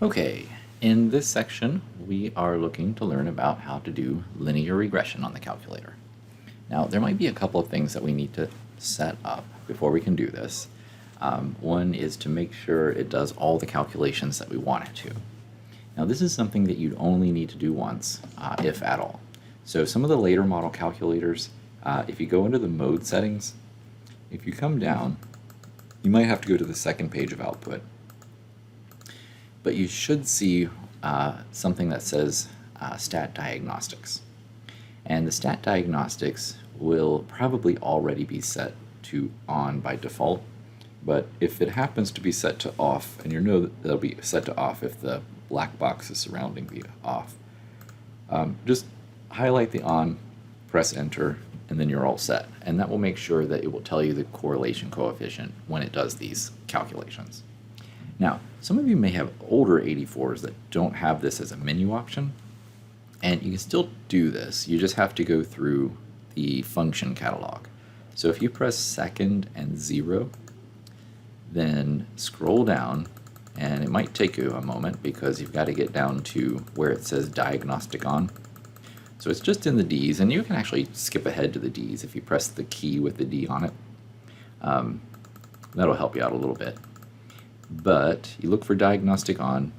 Okay, in this section, we are looking to learn about how to do linear regression on the calculator. Now, there might be a couple of things that we need to set up before we can do this. One is to make sure it does all the calculations that we want it to. Now, this is something that you'd only need to do once, if at all. So some of the later model calculators, if you go into the mode settings, if you come down, you might have to go to the second page of output. But you should see something that says stat diagnostics. And the stat diagnostics will probably already be set to on by default. But if it happens to be set to off, and you know that it'll be set to off if the black box is surrounding the off, just highlight the on, press enter, and then you're all set. And that will make sure that it will tell you the correlation coefficient when it does these calculations. Now, some of you may have older 84s that don't have this as a menu option, and you can still do this. You just have to go through the function catalog. So if you press second and 0, then scroll down, and it might take you a moment because you've got to get down to where it says diagnostic on. So it's just in the D's, and you can actually skip ahead to the D's if you press the key with the D on it. That'll help you out a little bit. But you look for diagnostic on,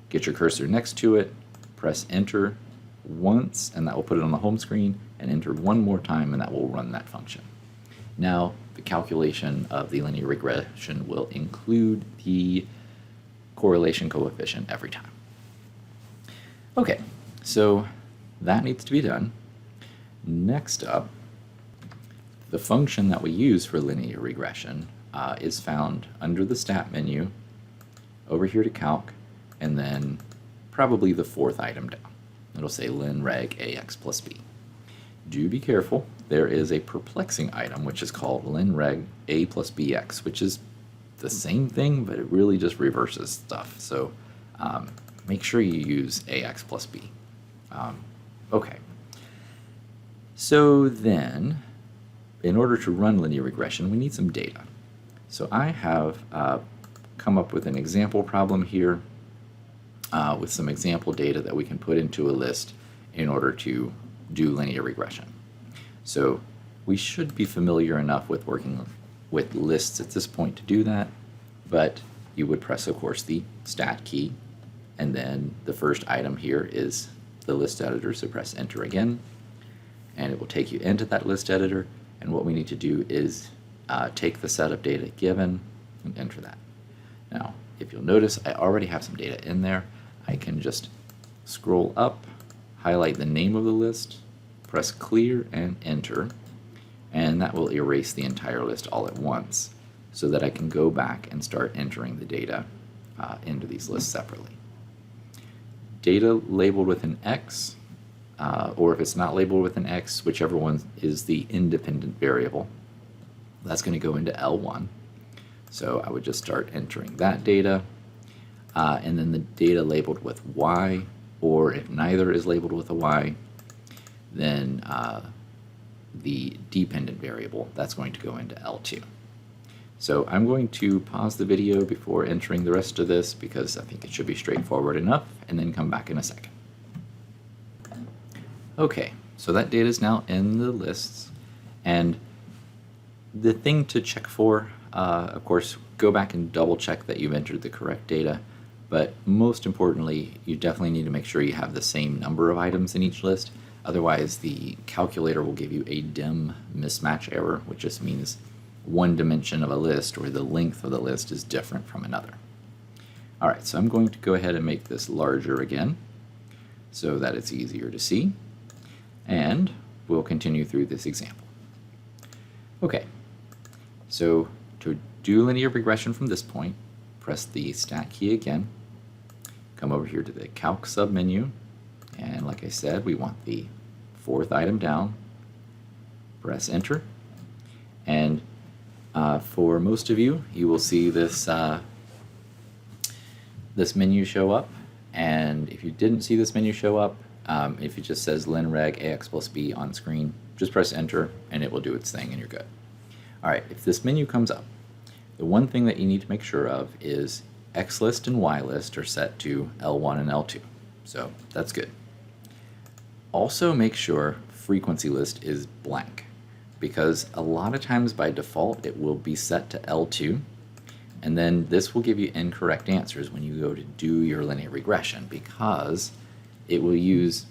get your cursor next to it, press enter once, and that will put it on the home screen, and enter one more time, and that will run that function. Now, the calculation of the linear regression will include the correlation coefficient every time. Okay, so that needs to be done. Next up, the function that we use for linear regression is found under the stat menu, over here to calc, and then probably the fourth item down. It'll say lin reg ax plus b. Do be careful. There is a perplexing item which is called lin reg a plus bx, which is the same thing, but it really just reverses stuff. So make sure you use ax plus b. Okay. So then, in order to run linear regression, we need some data. So I have come up with an example problem here with some example data that we can put into a list in order to do linear regression. So we should be familiar enough with working with lists at this point to do that, but you would press, of course, the stat key, and then the first item here is the list editor, so press enter again, and it will take you into that list editor, and what we need to do is take the set of data given and enter that. Now, if you'll notice, I already have some data in there. I can just scroll up, highlight the name of the list, press clear and enter, and that will erase the entire list all at once so that I can go back and start entering the data into these lists separately. Data labeled with an X, or if it's not labeled with an X, whichever one is the independent variable, that's going to go into L1. So I would just start entering that data, and then the data labeled with Y, or if neither is labeled with a Y, then the dependent variable, that's going to go into L2. So I'm going to pause the video before entering the rest of this because I think it should be straightforward enough, and then come back in a second. Okay, so that data is now in the lists, and the thing to check for, of course, go back and double check that you've entered the correct data, but most importantly, you definitely need to make sure you have the same number of items in each list. Otherwise, the calculator will give you a dim mismatch error, which just means one dimension of a list or the length of the list is different from another. All right, so I'm going to go ahead and make this larger again so that it's easier to see, and we'll continue through this example. Okay, so to do linear regression from this point, press the stat key again, come over here to the calc submenu, and like I said, we want the fourth item down, press enter, and for most of you, you will see this this menu show up, and if you didn't see this menu show up, if it just says lin reg ax plus b on screen, just press enter and it will do its thing and you're good. Alright, if this menu comes up, the one thing that you need to make sure of is X list and Y list are set to L1 and L2. So that's good. Also make sure frequency list is blank, because a lot of times by default it will be set to L2, and then this will give you incorrect answers when you go to do your linear regression, because it will use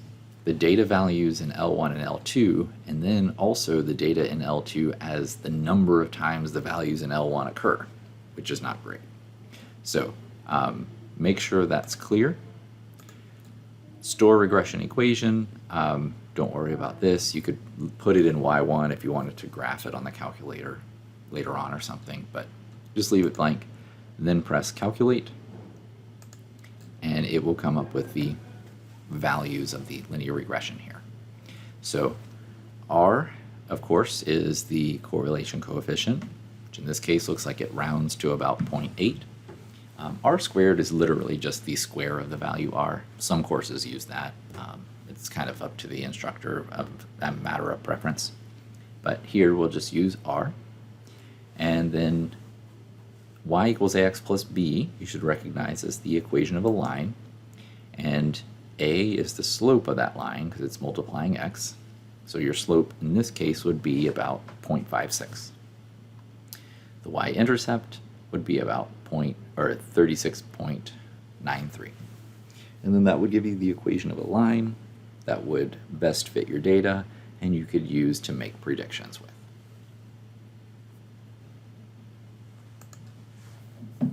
the data values in L1 and L2, and then also the data in L2 as the number of times the values in L1 occur, which is not great. So make sure that's clear. Store regression equation, don't worry about this. You could put it in Y1 if you wanted to graph it on the calculator later on or something, but just leave it blank. Then press calculate, and it will come up with the values of the linear regression here. So R, of course, is the correlation coefficient, which in this case looks like it rounds to about 0.8. R squared is literally just the square of the value R. Some courses use that. It's kind of up to the instructor, of a matter of preference. But here we'll just use R. And then y equals ax plus b, you should recognize as the equation of a line. And a is the slope of that line because it's multiplying x. So your slope in this case would be about 0.56. The y-intercept would be about 36.93. And then that would give you the equation of a line that would best fit your data and you could use to make predictions with.